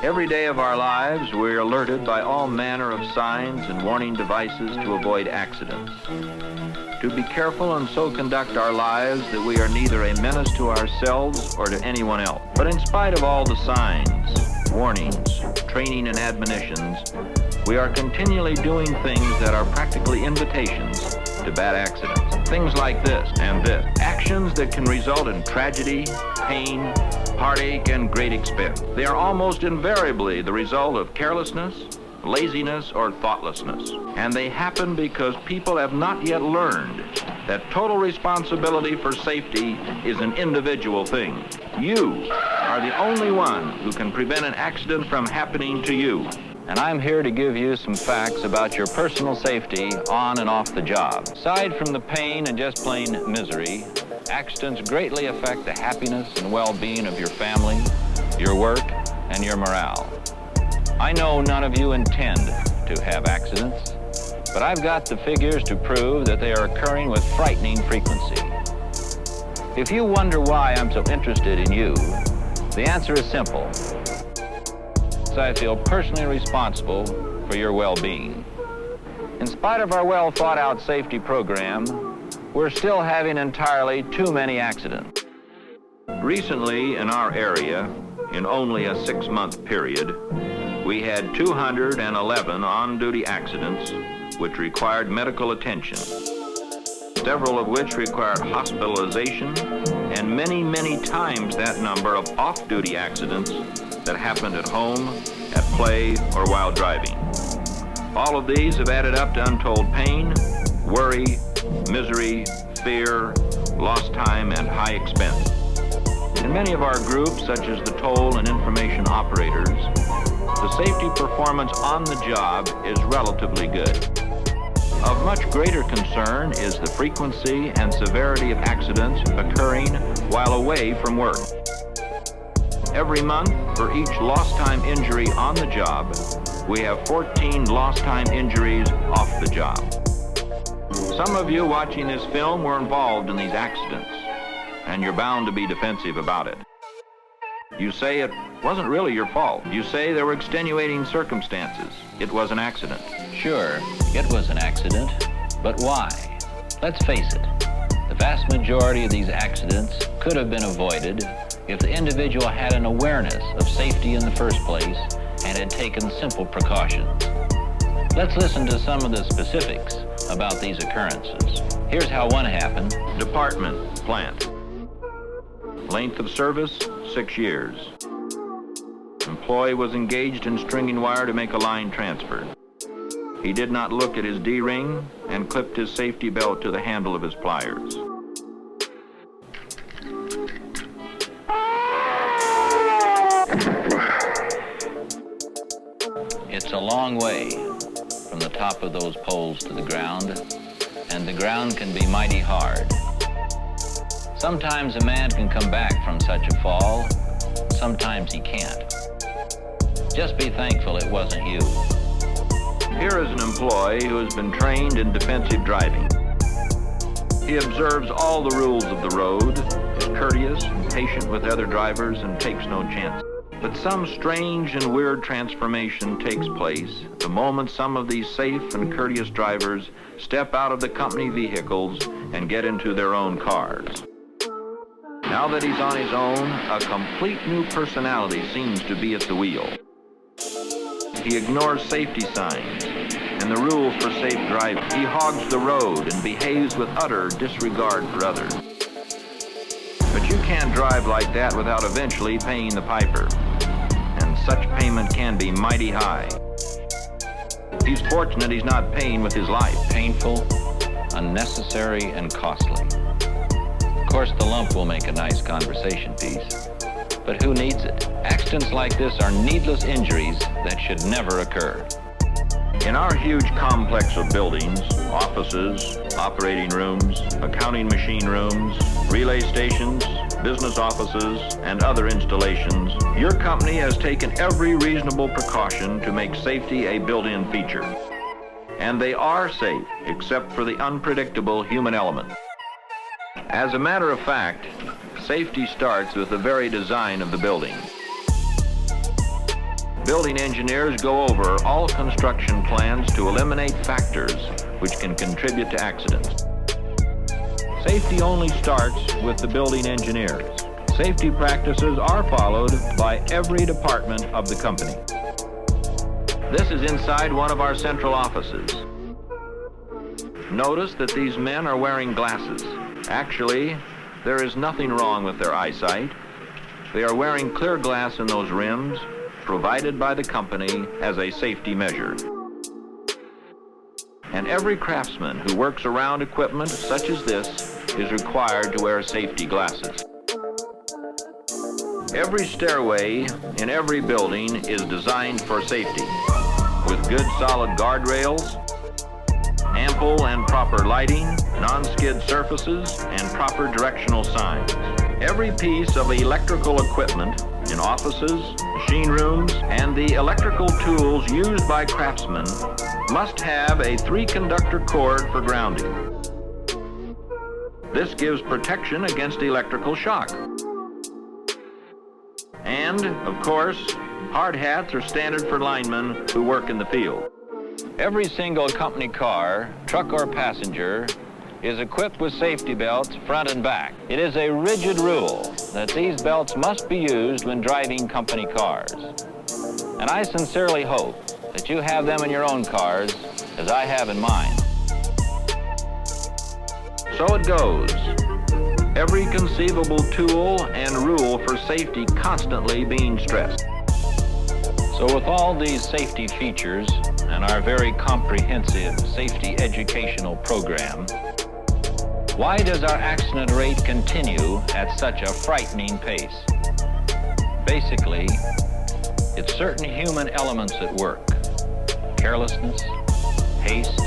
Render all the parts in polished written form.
Every day of our lives, we're alerted by all manner of signs and warning devices to avoid accidents. To be careful and so conduct our lives that we are neither a menace to ourselves or to anyone else. But in spite of all the signs, warnings, training, and admonitions, we are continually doing things that are practically invitations to bad accidents. Things like this and this. Actions that can result in tragedy, pain, heartache, and great expense. They are almost invariably the result of carelessness, laziness, or thoughtlessness. And they happen because people have not yet learned that total responsibility for safety is an individual thing. You are the only one who can prevent an accident from happening to you. And I'm here to give you some facts about your personal safety on and off the job. Aside from the pain and just plain misery, accidents greatly affect the happiness and well-being of your family, your work, and your morale. I know none of you intend to have accidents, but I've got the figures to prove that they are occurring with frightening frequency. If you wonder why I'm so interested in you, the answer is simple. I feel personally responsible for your well-being. In spite of our well-thought-out safety program, we're still having entirely too many accidents. Recently, in our area, in only a 6-month period, we had 211 on-duty accidents which required medical attention, several of which required hospitalization, and many, many times that number of off-duty accidents that happened at home, at play, or while driving. All of these have added up to untold pain, worry, misery, fear, lost time, and high expense. In many of our groups, such as the toll and information operators, the safety performance on the job is relatively good. Of much greater concern is the frequency and severity of accidents occurring while away from work. Every month, for each lost time injury on the job, we have 14 lost time injuries off the job. Some of you watching this film were involved in these accidents, and you're bound to be defensive about it. You say it wasn't really your fault. You say there were extenuating circumstances. It was an accident. Sure, it was an accident, but why? Let's face it, the vast majority of these accidents could have been avoided if the individual had an awareness of safety in the first place and had taken simple precautions. Let's listen to some of the specifics about these occurrences. Here's how one happened. Department, plant. Length of service, 6 years. Employee was engaged in stringing wire to make a line transfer. He did not look at his D-ring and clipped his safety belt to the handle of his pliers. It's a long way from the top of those poles to the ground, and the ground can be mighty hard. Sometimes a man can come back from such a fall, sometimes he can't. Just be thankful it wasn't you. Here is an employee who has been trained in defensive driving. He observes all the rules of the road, is courteous and patient with other drivers, and takes no chances. But some strange and weird transformation takes place the moment some of these safe and courteous drivers step out of the company vehicles and get into their own cars. Now that he's on his own, a complete new personality seems to be at the wheel. He ignores safety signs and the rules for safe driving. He hogs the road and behaves with utter disregard for others. But you can't drive like that without eventually paying the piper. And such payment can be mighty high. He's fortunate he's not paying with his life. Painful, unnecessary, and costly. Of course, the lump will make a nice conversation piece, but who needs it? Accidents like this are needless injuries that should never occur. In our huge complex of buildings, offices, operating rooms, accounting machine rooms, relay stations, business offices, and other installations, your company has taken every reasonable precaution to make safety a built-in feature. And they are safe, except for the unpredictable human element. As a matter of fact, safety starts with the very design of the building. building engineers go over all construction plans to eliminate factors which can contribute to accidents. Safety only starts with the building engineers. Safety practices are followed by every department of the company. This is inside one of our central offices. Notice that these men are wearing glasses. Actually, there is nothing wrong with their eyesight. They are wearing clear glass in those rims, provided by the company as a safety measure. And every craftsman who works around equipment such as this is required to wear safety glasses. Every stairway in every building is designed for safety, with good solid guardrails, ample and proper lighting, non-skid surfaces, and proper directional signs. Every piece of electrical equipment in offices, machine rooms, and the electrical tools used by craftsmen must have a 3-conductor cord for grounding. This gives protection against electrical shock. And, of course, hard hats are standard for linemen who work in the field. Every single company car, truck or passenger, is equipped with safety belts front and back. It is a rigid rule that these belts must be used when driving company cars. And I sincerely hope that you have them in your own cars, as I have in mine. So it goes. Every conceivable tool and rule for safety constantly being stressed. So with all these safety features and our very comprehensive safety educational program, why does our accident rate continue at such a frightening pace? Basically, it's certain human elements at work. Carelessness, haste,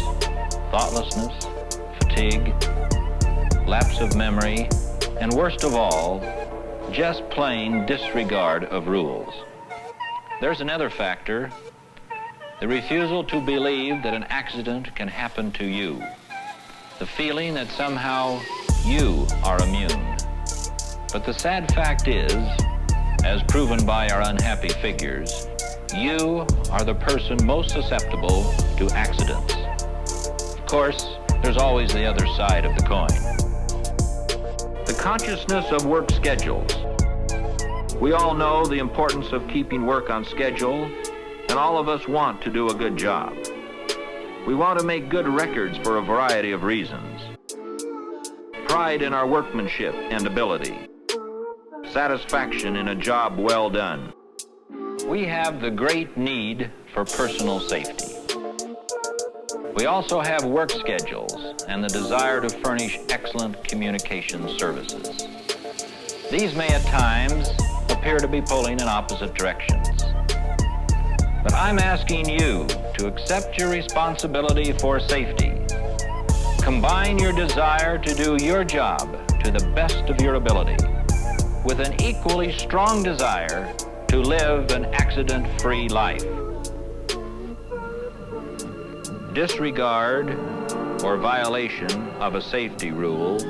thoughtlessness, fatigue, lapse of memory, and worst of all, just plain disregard of rules. There's another factor, the refusal to believe that an accident can happen to you. The feeling that somehow you are immune. But the sad fact is, as proven by our unhappy figures, you are the person most susceptible to accidents. Of course, there's always the other side of the coin. The consciousness of work schedules. We all know the importance of keeping work on schedule, and all of us want to do a good job. We want to make good records for a variety of reasons. Pride in our workmanship and ability. Satisfaction in a job well done. We have the great need for personal safety. We also have work schedules and the desire to furnish excellent communication services. These may at times appear to be pulling in opposite directions. But I'm asking you to accept your responsibility for safety. Combine your desire to do your job to the best of your ability with an equally strong desire to live an accident-free life. Disregard or violation of a safety rule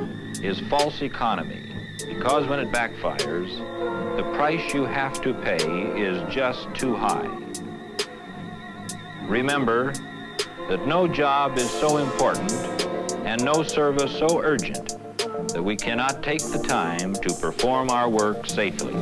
is false economy, because when it backfires, the price you have to pay is just too high. Remember that no job is so important and no service so urgent that we cannot take the time to perform our work safely.